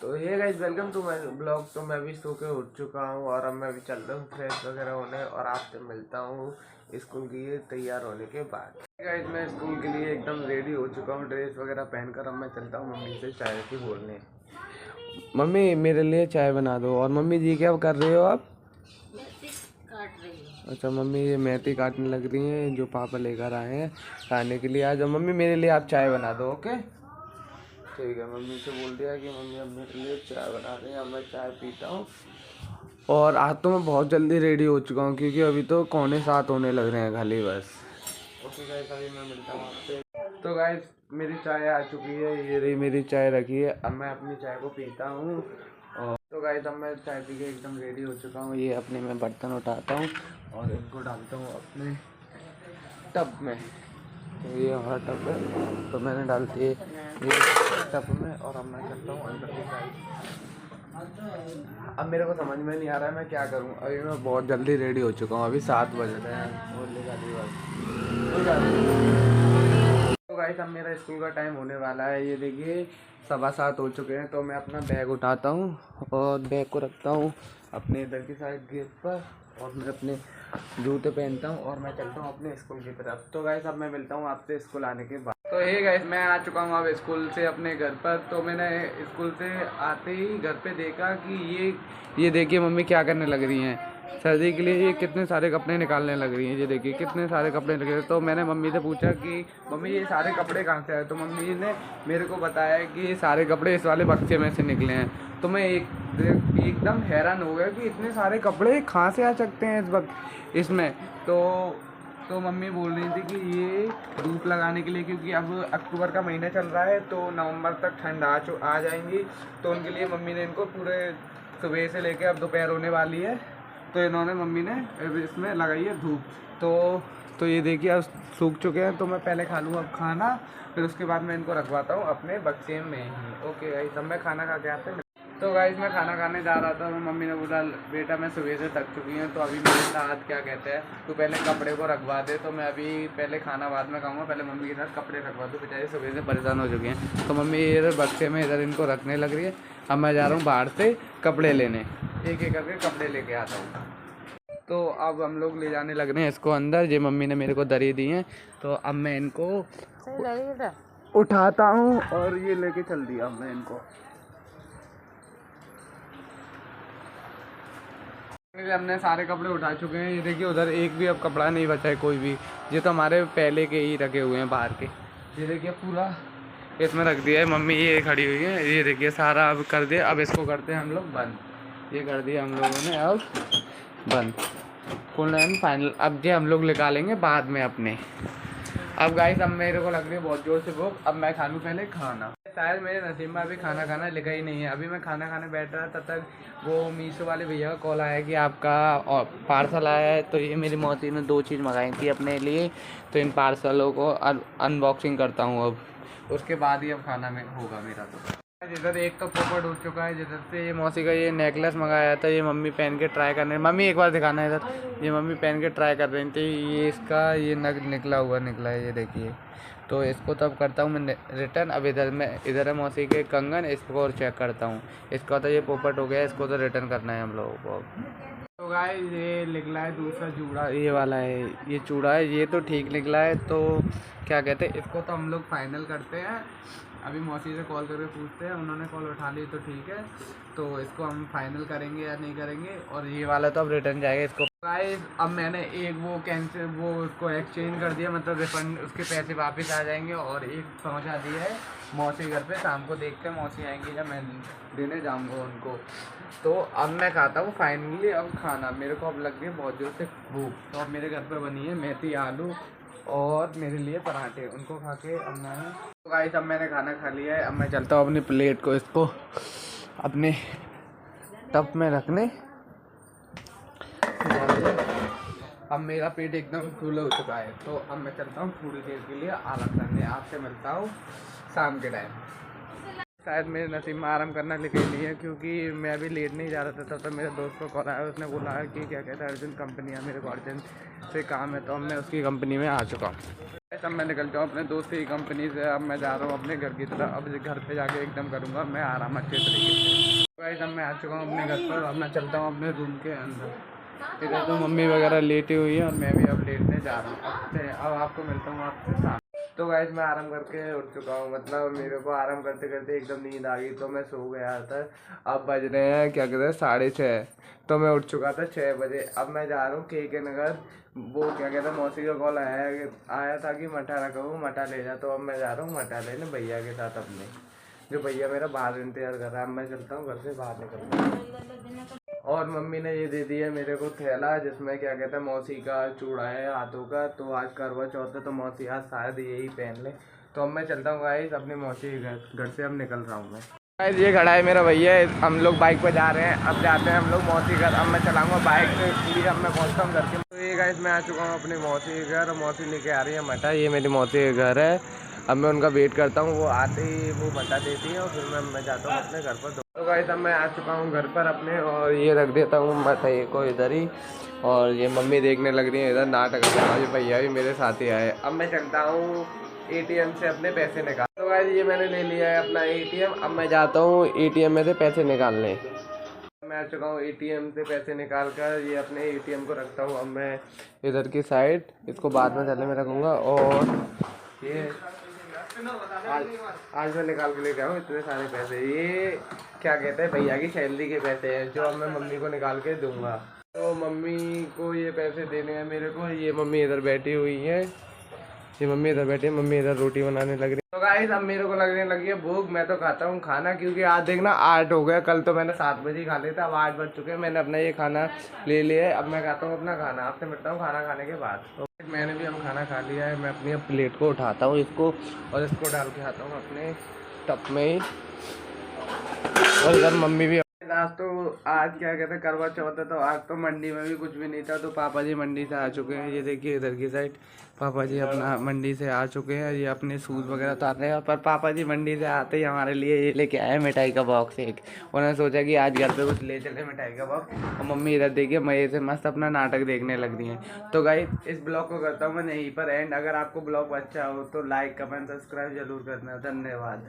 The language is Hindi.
तो ये guys welcome to my blog. तो मैं भी सो के उठ चुका हूँ और अब मैं भी चल रहा हूँ फ्रेश वगैरह होने और आपसे मिलता हूँ स्कूल के लिए तैयार होने के बाद। गाइस मैं स्कूल के लिए एकदम रेडी हो चुका हूँ, ड्रेस वगैरह पहनकर अब मैं चलता हूँ मम्मी से चाय की बोलने। मम्मी मेरे लिए चाय बना दो। और मम्मी जी क्या कर रहे हो आप? काट रही है। अच्छा मम्मी ये मेथी काटने लग रही हैं जो पापा लेकर आए हैं खाने के लिए। आज मम्मी मेरे लिए आप चाय बना दो। ओके ठीक है, मम्मी से बोल दिया कि मम्मी अब मेरे लिए चाय बना रही हैं। अब मैं चाय पीता हूँ और आज तो मैं बहुत जल्दी रेडी हो चुका हूँ क्योंकि अभी तो 6:45 होने लग रहे हैं खाली बस। ओके गाइस अभी मैं मिलता हूँ आपसे। तो गाइस मेरी चाय आ चुकी है, ये रही मेरी चाय रखी है। अब मैं अपनी चाय को पीता हूँ और तो गाइस अब मैं चाय पी के एकदम रेडी हो चुका हूँ। ये अपने मैं बर्तन उठाता हूँ और इनको डालता हूँ अपने टब में। तो ये हमारा टब है तो मैंने डाल दिए ये टब में और अब मैं चलता हूँ अंदर की साइड। अब मेरे को समझ में नहीं आ रहा है मैं क्या करूँ। अभी मैं बहुत जल्दी रेडी हो चुका हूँ, अभी 7 बज रहे हैं और ले तो गाइस अब मेरा स्कूल का टाइम होने वाला है। ये देखिए 7:15 हो चुके हैं। तो मैं अपना बैग उठाता हूँ और बैग को रखता हूँ अपने इधर की साइड गेट पर और मैं अपने जूते पहनता हूँ और मैं चलता हूँ अपने स्कूल की तरफ। तो गाइस अब मैं मिलता हूँ आपसे स्कूल आने के बाद। तो ये गाइस मैं आ चुका हूँ अब स्कूल से अपने घर पर। तो मैंने स्कूल से आते ही घर पे देखा कि ये देखिए मम्मी क्या करने लग रही हैं सर्दी के लिए। ये कितने सारे कपड़े निकालने लग रही हैं, ये देखिए कितने सारे कपड़े लगे। तो मैंने मम्मी से पूछा कि मम्मी ये सारे कपड़े कहाँ से आए? तो मम्मी ने मेरे को बताया कि ये सारे कपड़े इस वाले बक्से में से निकले हैं। तो मैं एकदम हैरान हो गया कि इतने सारे कपड़े कहाँ से आ सकते हैं इस वक्त इसमें। तो मम्मी बोल रही थी कि ये धूप लगाने के लिए, क्योंकि अब अक्टूबर का महीना चल रहा है तो नवंबर तक ठंड आ जाएंगी। तो उनके लिए मम्मी ने इनको पूरे सुबह से लेके अब दोपहर होने वाली है तो इन्होंने मम्मी ने इसमें लगाई है धूप। तो ये देखिए अब सूख चुके हैं। तो मैं पहले खा लूँ अब खाना, फिर उसके बाद मैं इनको रखवाता हूँ अपने बक्से में ही। ओके गाइस अब मैं खाना खा के आते हैं। तो गाइस मैं खाना खाने जा रहा था तो मम्मी ने बोला बेटा मैं सुबह से थक चुकी हूँ तो अभी मेरे साथ क्या कहते हैं तो पहले कपड़े को रखवा दे। तो मैं अभी पहले खाना बाद में खाऊंगा, पहले मम्मी के साथ कपड़े रखवा दूँ। बेचारे सुबह से परेशान हो चुके हैं। तो मम्मी इधर बक्से में इधर इनको रखने लग रही है। अब मैं जा रहा हूँ बाहर से कपड़े लेने, एक एक करके कपड़े लेके आता हूँ। तो अब हम लोग ले जाने लग रहे हैं इसको अंदर। ये मम्मी ने मेरे को दरी दी है तो अब मैं इनको उठाता हूँ और ये लेके चल दिया अब मैं इनको। हमने सारे कपड़े उठा चुके हैं। ये देखिए उधर एक भी अब कपड़ा नहीं बचा है कोई भी। ये तो हमारे पहले के ही रखे हुए हैं बाहर के। ये देखिए पूरा इसमें रख दिया है। मम्मी ये खड़ी हुई है, ये देखिए सारा अब कर दिया। अब इसको करते हैं हम लोग बंद। ये कर दिया हम लोगों ने अब बंद, फुल एंड फाइनल। अब ये हम लोग निकालेंगे बाद में अपने। अब गाइस अब मेरे को लग रही है बहुत जोर से भूख। अब मैं खा लूँ पहले खाना। शायद मेरे नसीब में अभी खाना लिखा ही नहीं है। अभी मैं खाना खाने बैठ रहा तब तक वो मीशो वाले भैया का कॉल आया कि आपका पार्सल आया है। तो ये मेरी मौसी ने 2 चीज़ मंगाई थी अपने लिए। तो इन पार्सलों को अनबॉक्सिंग करता हूँ अब, उसके बाद ही अब खाना में होगा मेरा। तो जिधर एक तो पोपट हो चुका है, जिधर से ये मौसी का ये नेकलेस मंगाया था ये मम्मी पहन के ट्राई करने। मम्मी एक बार दिखाना इधर। ये मम्मी पहन के ट्राई कर रही थी। ये इसका ये नग निकला है ये देखिए। तो इसको तब करता हूँ मैं रिटर्न। अब इधर है मौसी के कंगन, इसको और चेक करता हूँ। इसका तो ये पोपट हो गया, इसको तो रिटर्न करना है हम लोगों को। तो गाइस ये निकला है दूसरा चूड़ा, ये वाला है, ये चूड़ा है, ये तो ठीक निकला है। तो क्या कहते हैं इसको तो हम लोग फाइनल करते हैं। अभी मौसी से कॉल करके पूछते हैं, उन्होंने कॉल उठा ली तो ठीक है। तो इसको हम फाइनल करेंगे या नहीं करेंगे। और ये वाला तो अब रिटर्न जाएगा इसको। गाइस अब मैंने एक वो उसको एक्सचेंज कर दिया, मतलब रिफंड उसके पैसे वापस आ जाएंगे। और एक पहुंचा दिया है मौसी घर पे। शाम को देखते हैं मौसी आएंगी जब मैं देने जाऊंगा उनको। तो अब मैं खाता हूँ फाइनली अब खाना। मेरे को अब लग रही है बहुत जोर से भूख। तो अब मेरे घर पे बनी है मेथी आलू और मेरे लिए पराठे, उनको खा के अब मैं तो गाइस अब मैंने खाना खा लिया है। अब मैं चलता हूँ अपनी प्लेट को इसको अपने टब में रखने। अब मेरा पेट एकदम फुल हो चुका है तो अब मैं चलता हूँ थोड़ी देर के लिए आराम करने। आपसे मिलता हूँ शाम के टाइम। शायद मेरे नसीब में आराम करना लिखे नहीं है, क्योंकि मैं अभी लेट नहीं जा रहा था। तब तक मेरे दोस्त को कॉल आया, उसने बोला कि क्या कहते हैं अर्जेंट कंपनी है, मेरे को अर्जेंट से काम है। तो अब मैं उसकी कंपनी में आ चुका हूँ। अब मैं निकलता हूँ अपने दोस्त की कंपनी से। अब मैं जा रहा हूँ अपने घर की तरफ। अब घर पे जाके एकदम करूँगा मैं आराम अच्छे तरीके से। गाइस अब मैं आ चुका हूँ अपने घर पर। अब मैं चलता हूँ अपने रूम के अंदर। इधर तो मम्मी वगैरह लेटी हुई है और मैं भी अब लेटने जा रहा हूँ। अब आपको मिलता हूँ आपसे साथ। तो गाइस मैं आराम करके उठ चुका हूँ। मतलब मेरे को आराम करते करते एकदम नींद आ गई, तो मैं सो गया था। अब बज रहे हैं क्या कहते हैं 6:30। तो मैं उठ चुका था 6 बजे। अब मैं जा रहा हूँ के नगर। वो क्या कहते हैं मौसी का कॉल आया था कि मठा रखा हूँ, मठा ले जा। तो अब मैं जा रहा हूँ मठा लेने भैया के साथ अपने, जो भैया मेरा बाहर इंतजार कर रहा है। अब मैं चलता हूँ घर से बाहर निकलता हूँ। और मम्मी ने ये दे दिया मेरे को थैला, जिसमें क्या कहते हैं मौसी का चूड़ा है हाथों का। तो आज करवा चौथ है, तो मौसी आज शायद यही पहन ले। तो अब मैं चलता हूँ गाइस अपनी मौसी के घर से। अब निकल रहा हूँ मैं गाइस। ये खड़ा है मेरा भैया। हम लोग बाइक पर जा रहे हैं। अब जाते हैं हम लोग मौसी घर। अब मैं चलाऊँगा बाइक से, इसलिए अब मैं पहुँचता हूँ घर के। तो ये गाइस मैं आ चुका हूँ अपनी मौसी के घर। मौसी लेके आ रही है मठा। ये मेरी मौसी का घर है। अब मैं उनका वेट करता हूँ, वो आते ही वो मठा देती है और फिर मैं जाता हूँ अपने घर पर। तो गाइस अब मैं आ चुका हूँ घर पर अपने, और ये रख देता हूँ मठे को इधर ही। और ये मम्मी देखने लग रही है इधर नाटक। ये भैया भी मेरे साथ ही आए। अब मैं चलता हूँ एटीएम से अपने पैसे निकाल। तो गाइस ये मैंने ले लिया है अपना एटीएम। अब मैं जाता हूँ एटीएम में से पैसे निकालने। मैं आ चुका हूँ एटीएम से पैसे निकाल कर। ये अपने एटीएम को रखता हूँ अब मैं इधर की साइड। इसको बाद में थैले में रखूँगा। और ये आज मैं निकाल के लेके आऊँ इतने सारे पैसे। ये क्या कहते हैं भैया की सैलरी के पैसे हैं, जो अब मैं मम्मी को निकाल के दूंगा। तो मम्मी को ये पैसे देने हैं मेरे को। ये मम्मी इधर बैठी हुई है। ये मम्मी इधर बैठी है। मम्मी इधर रोटी बनाने लग रही है। तो गाइस अब मेरे को लगने लगी है भूख। मैं तो खाता हूँ खाना, क्योंकि आज देखना 8 हो गया। कल तो मैंने 7 बजे ही खा लिया था। अब 8 बज चुके हैं। मैंने अपना ये खाना ले लिया है। अब मैं खाता हूँ अपना खाना। आपसे मिलता हूँ खाना खाने के बाद। तो मैंने भी अब खाना खा लिया है। मैं अपनी प्लेट को उठाता हूँ इसको, और इसको डाल के खाता हूँ अपने टप में ही। और इधर मम्मी भी। आज तो आज क्या कहते हैं करवा चौथ है, तो आज तो मंडी में भी कुछ भी नहीं था। तो पापा जी मंडी से आ चुके हैं। ये देखिए इधर की साइड पापा जी अपना मंडी से आ चुके हैं। ये अपने सूट वगैरह उतार रहे हैं। पर पापा जी मंडी से आते ही हमारे लिए ये लेके आए मिठाई का बॉक्स एक। उन्होंने सोचा कि आज घर पे कुछ ले चले मिठाई का बॉक्स। और मम्मी इधर देखिए मज़े से मस्त अपना नाटक देखने लग रही हैं। तो गाइस इस ब्लॉग को करता हूँ मैं यहीं पर एंड। अगर आपको ब्लॉग अच्छा हो तो लाइक कमेंट सब्सक्राइब जरूर करना। धन्यवाद।